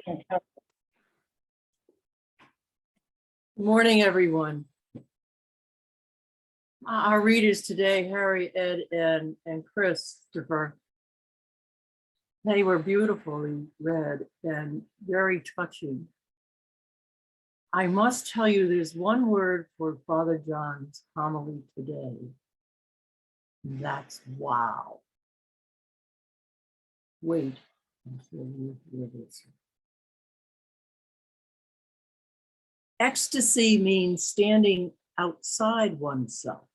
Good morning, everyone. Our readers today, Harry, Ed, and Christopher, they were beautifully read and very touching. I must tell you, there's one word for Father John's homily today, and that's wow. Wait until you hear this. Ecstasy means standing outside oneself.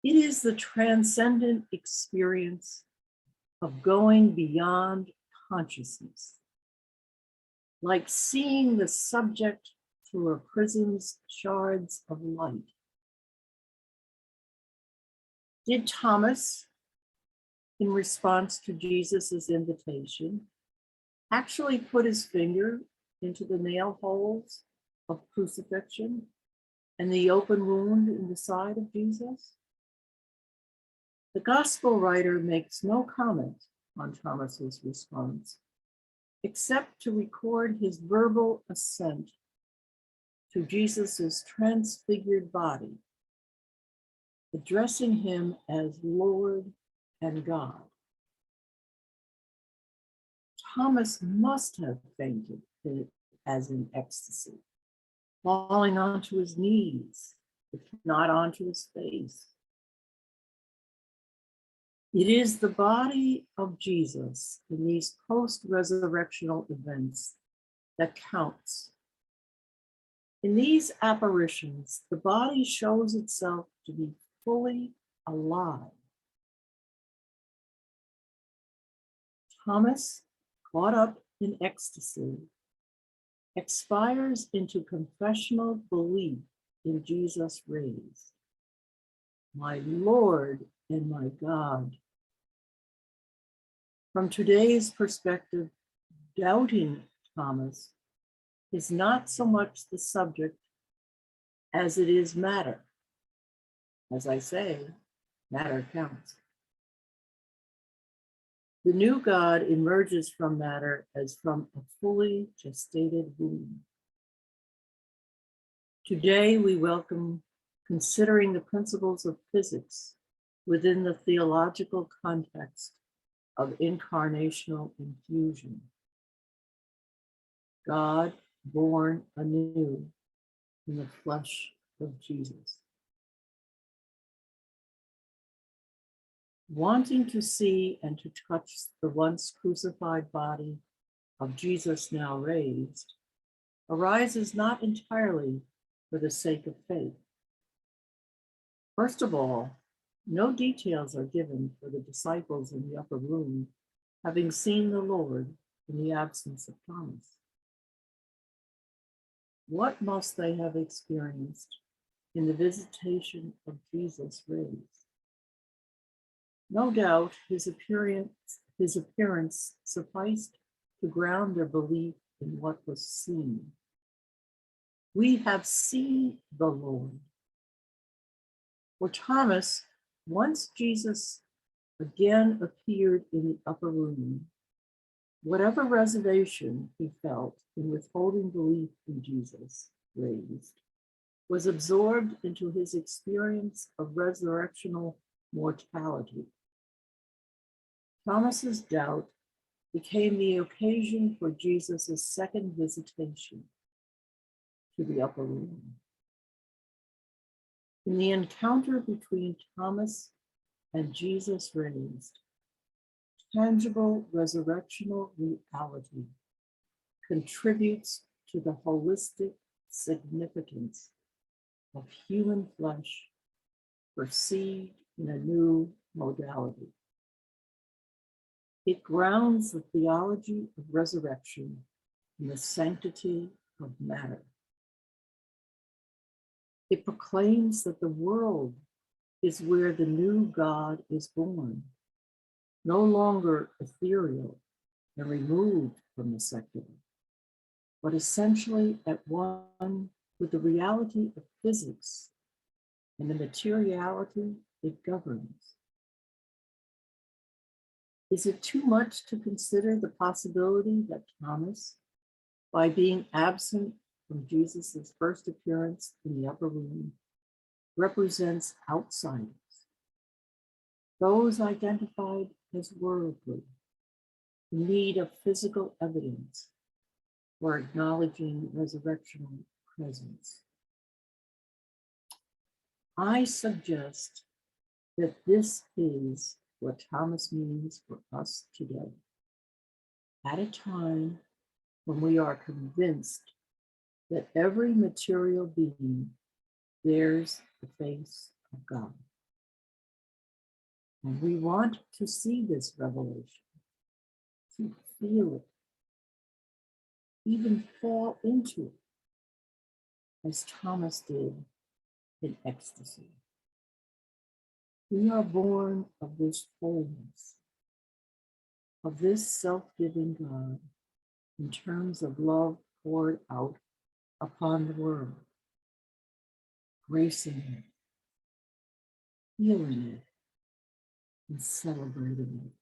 It is the transcendent experience of going beyond consciousness, like seeing the subject through a prism's shards of light. Did Thomas, in response to Jesus's invitation, actually put his finger into the nail holes of crucifixion and the open wound in the side of Jesus? The gospel writer makes no comment on Thomas's response, except to record his verbal assent to Jesus's transfigured body, addressing him as Lord and God. Thomas must have fainted as in ecstasy, falling onto his knees, if not onto his face. It is the body of Jesus in these post-resurrectional events that counts. In these apparitions, the body shows itself to be fully alive. Thomas, caught up in ecstasy, expires into confessional belief in Jesus raised. My Lord and my God. From today's perspective, doubting Thomas is not so much the subject as it is matter. As I say, matter counts. The new God emerges from matter as from a fully gestated womb. Today, we welcome considering the principles of physics within the theological context of incarnational infusion. God born anew in the flesh of Jesus. Wanting to see and to touch the once crucified body of Jesus now raised arises not entirely for the sake of faith. First of all, no details are given for the disciples in the upper room having seen the Lord in the absence of Thomas. What must they have experienced in the visitation of Jesus raised? No doubt his appearance sufficed to ground their belief in what was seen. We have seen the Lord. For Thomas, once Jesus again appeared in the upper room, whatever reservation he felt in withholding belief in Jesus raised was absorbed into his experience of resurrectional mortality. Thomas's doubt became the occasion for Jesus' second visitation to the upper room. In the encounter between Thomas and Jesus raised, tangible resurrectional reality contributes to the holistic significance of human flesh perceived in a new modality. It grounds the theology of resurrection in the sanctity of matter. It proclaims that the world is where the new God is born, no longer ethereal and removed from the secular, but essentially at one with the reality of physics and the materiality it governs. Is it too much to consider the possibility that Thomas, by being absent from Jesus' first appearance in the upper room, represents outsiders, those identified as worldly, in need of physical evidence for acknowledging resurrectional presence? I suggest that this is what Thomas means for us today, at a time when we are convinced that every material being bears the face of God. And we want to see this revelation, to feel it, even fall into it, as Thomas did in ecstasy. We are born of this wholeness, of this self-giving God in terms of love poured out upon the world, gracing it, healing it, and celebrating it.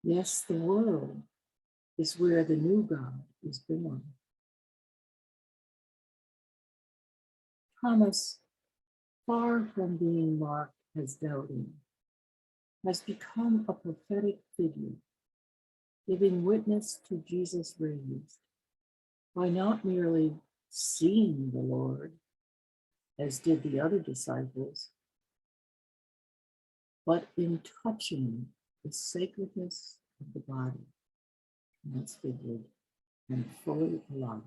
Yes, the world is where the new God is born. Thomas, far from being marked as doubting, has become a prophetic figure, giving witness to Jesus raised by not merely seeing the Lord, as did the other disciples, but in touching the sacredness of the body, transfigured and fully alive.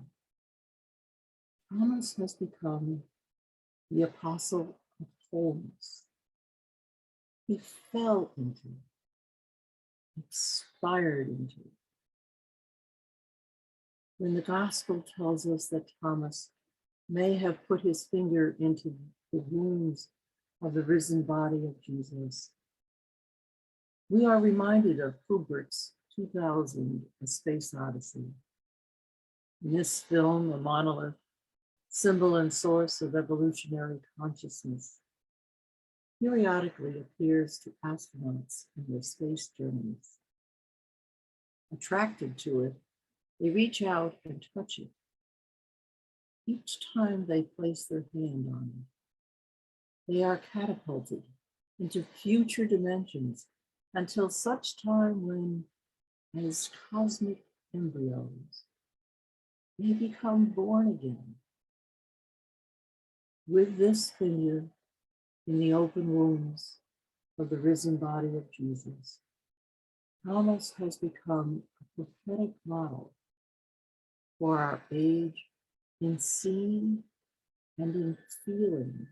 Thomas has become the apostle of wholeness. He fell into it, expired into it. When the gospel tells us that Thomas may have put his finger into the wounds of the risen body of Jesus, we are reminded of Kubrick's 2000 A Space Odyssey. In this film, a monolith, symbol and source of evolutionary consciousness, periodically appears to astronauts in their space journeys. Attracted to it, they reach out and touch it. Each time they place their hand on it, they are catapulted into future dimensions until such time when, as cosmic embryos, they become born again. With this finger in the open wounds of the risen body of Jesus, Thomas has become a prophetic model for our age in seeing and in feeling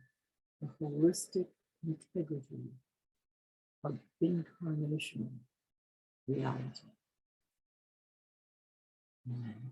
the holistic integrity of incarnational reality. Amen.